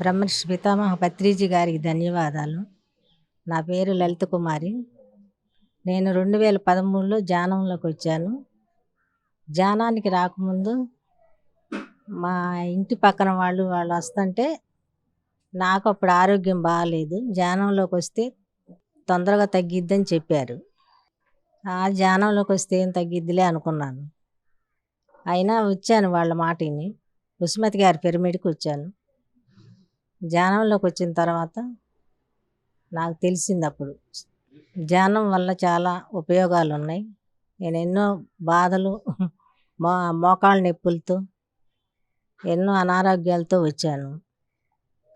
బ్రహ్మర్షి పితామహ పత్రిజీ గారికి ధన్యవాదాలు. నా పేరు లలిత కుమారి. నేను 2013లో ధ్యానంలోకి వచ్చాను. ధ్యానానికి రాకముందు మా ఇంటి పక్కన వాళ్ళు వస్తుంటే నాకు అప్పుడు ఆరోగ్యం బాగాలేదు. ధ్యానంలోకి వస్తే తొందరగా తగ్గిద్దని చెప్పారు. ధ్యానంలోకి వస్తే ఏం తగ్గిద్దిలే అనుకున్నాను. అయినా వచ్చాను వాళ్ళ మాట విని. ఉస్మతి గారి పిరమిడ్కి వచ్చాను. ధ్యానంలోకి వచ్చిన తర్వాత నాకు తెలిసింది అప్పుడు ధ్యానం వల్ల చాలా ఉపయోగాలు ఉన్నాయి. నేను ఎన్నో బాధలు మోకాళ్ళ నొప్పులతో ఎన్నో అనారోగ్యాలతో వచ్చాను,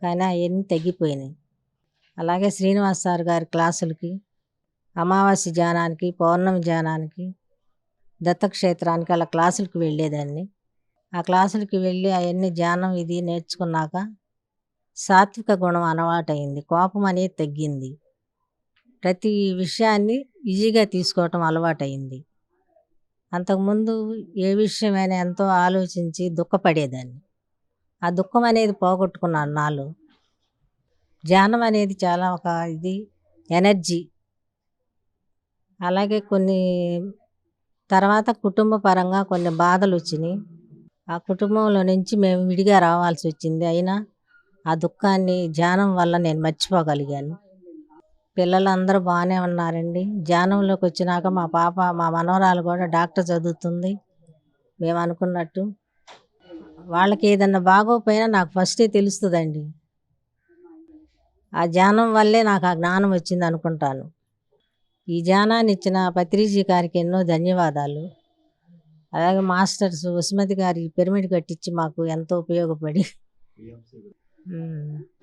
కానీ అవన్నీ తగ్గిపోయినాయి. అలాగే శ్రీనివాస్ సార్ గారి క్లాసులకి, అమావాస్య ధ్యానానికి, పౌర్ణమి ధ్యానానికి, దత్తక్షేత్రానికి అలా క్లాసులకి వెళ్ళేదాన్ని. ఆ క్లాసులకి వెళ్ళి అవన్నీ ధ్యానం ఇది నేర్చుకున్నాక సాత్విక గుణం అలవాటైంది. కోపం అనేది తగ్గింది. ప్రతి విషయాన్ని ఈజీగా తీసుకోవటం అలవాటైంది. అంతకుముందు ఏ విషయమైనా ఎంతో ఆలోచించి దుఃఖపడేదాన్ని. ఆ దుఃఖం అనేది పోగొట్టుకున్నాను నాలో. ధ్యానం అనేది చాలా ఒక ఎనర్జీ. అలాగే కొన్ని తర్వాత కుటుంబ పరంగా కొన్ని బాధలు వచ్చినాయి. ఆ కుటుంబంలో నుంచి మేము విడిగా రావాల్సి వచ్చింది. అయినా ఆ దుఃఖాన్ని ధ్యానం వల్ల నేను మర్చిపోగలిగాను. పిల్లలందరూ బాగానే ఉన్నారండి. ధ్యానంలోకి వచ్చినాక మా మనవరాలు కూడా డాక్టర్ చదువుతుంది. మేము అనుకున్నట్టు వాళ్ళకి ఏదన్నా బాగోపోయినా నాకు ఫస్టే తెలుస్తుందండి. ఆ ధ్యానం వల్లే నాకు ఆ జ్ఞానం వచ్చింది అనుకుంటాను. ఈ ధ్యానాన్ని ఇచ్చిన పత్రిజీ గారికి ఎన్నో ధన్యవాదాలు. అలాగే మాస్టర్స్ ఉస్మతి గారి పిరమిడ్ కట్టించి మాకు ఎంతో ఉపయోగపడి,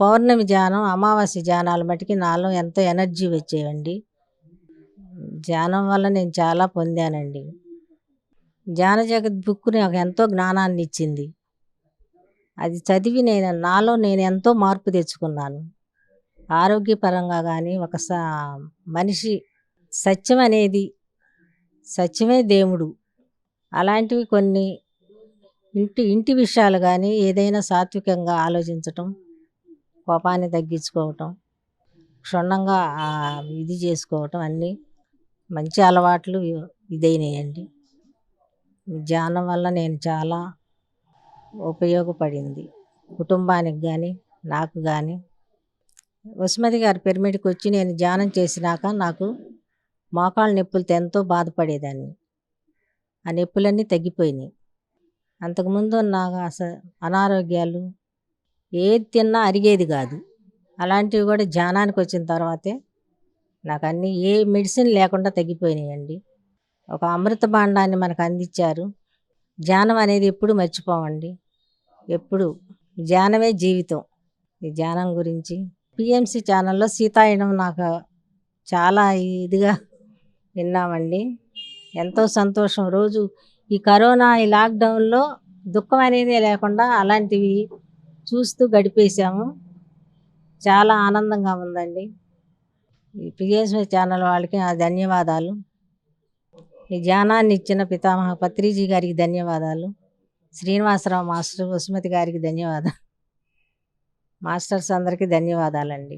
పౌర్ణమి ధ్యానం, అమావాస్య ధ్యానాలు మటుకి నాలో ఎంతో ఎనర్జీ వచ్చేవండి. ధ్యానం వల్ల నేను చాలా పొందానండి. ధ్యాన జగత్ బుక్ నాకు ఎంతో జ్ఞానాన్ని ఇచ్చింది. అది చదివి నాలో నేను ఎంతో మార్పు తెచ్చుకున్నాను. ఆరోగ్యపరంగా కానీ మనిషి సత్యమే దేవుడు అలాంటివి కొన్ని ఇంటి విషయాలు కానీ ఏదైనా సాత్వికంగా ఆలోచించటం, కోపాన్ని తగ్గించుకోవటం, క్షుణ్ణంగా చేసుకోవటం అన్నీ మంచి అలవాట్లు ఇదైనాయండి. ధ్యానం వల్ల నేను చాలా ఉపయోగపడింది కుటుంబానికి కానీ నాకు కానీ. ఉస్మతి గారి పిరమిడ్కి వచ్చి నేను ధ్యానం చేసినాక నాకు మోకాళ్ళ నొప్పులతో ఎంతో బాధపడేదాన్ని. ఆ నొప్పులన్నీ తగ్గిపోయినాయి. అంతకుముందు నాకు అనారోగ్యాలు ఏది తిన్నా అరిగేది కాదు. అలాంటివి కూడా ధ్యానానికి వచ్చిన తర్వాతే నాకు అన్నీ ఏ మెడిసిన్ లేకుండా తగ్గిపోయినాయండి. ఒక అమృత భాండాన్ని మనకు అందించారు. ధ్యానం అనేది ఎప్పుడు మర్చిపోమండి. ఎప్పుడు ధ్యానమే జీవితం. ఈ ధ్యానం గురించి పిఎంసి ఛానల్లో సీతాయనం నాకు చాలా ఇదిగా విన్నామండి. ఎంతో సంతోషం. రోజు ఈ కరోనా ఈ లాక్డౌన్లో దుఃఖం అనేది లేకుండా అలాంటివి చూస్తూ గడిపేశాము. చాలా ఆనందంగా ఉందండి. ఈ పిఎంసి ఛానల్ వాళ్ళకి నా ధన్యవాదాలు. ఈ ధ్యానాన్ని ఇచ్చిన పితామహ పత్రిజీ గారికి ధన్యవాదాలు. శ్రీనివాసరావు మాస్టర్, ఉస్మతి గారికి ధన్యవాదాలు. మాస్టర్స్ అందరికీ ధన్యవాదాలండి.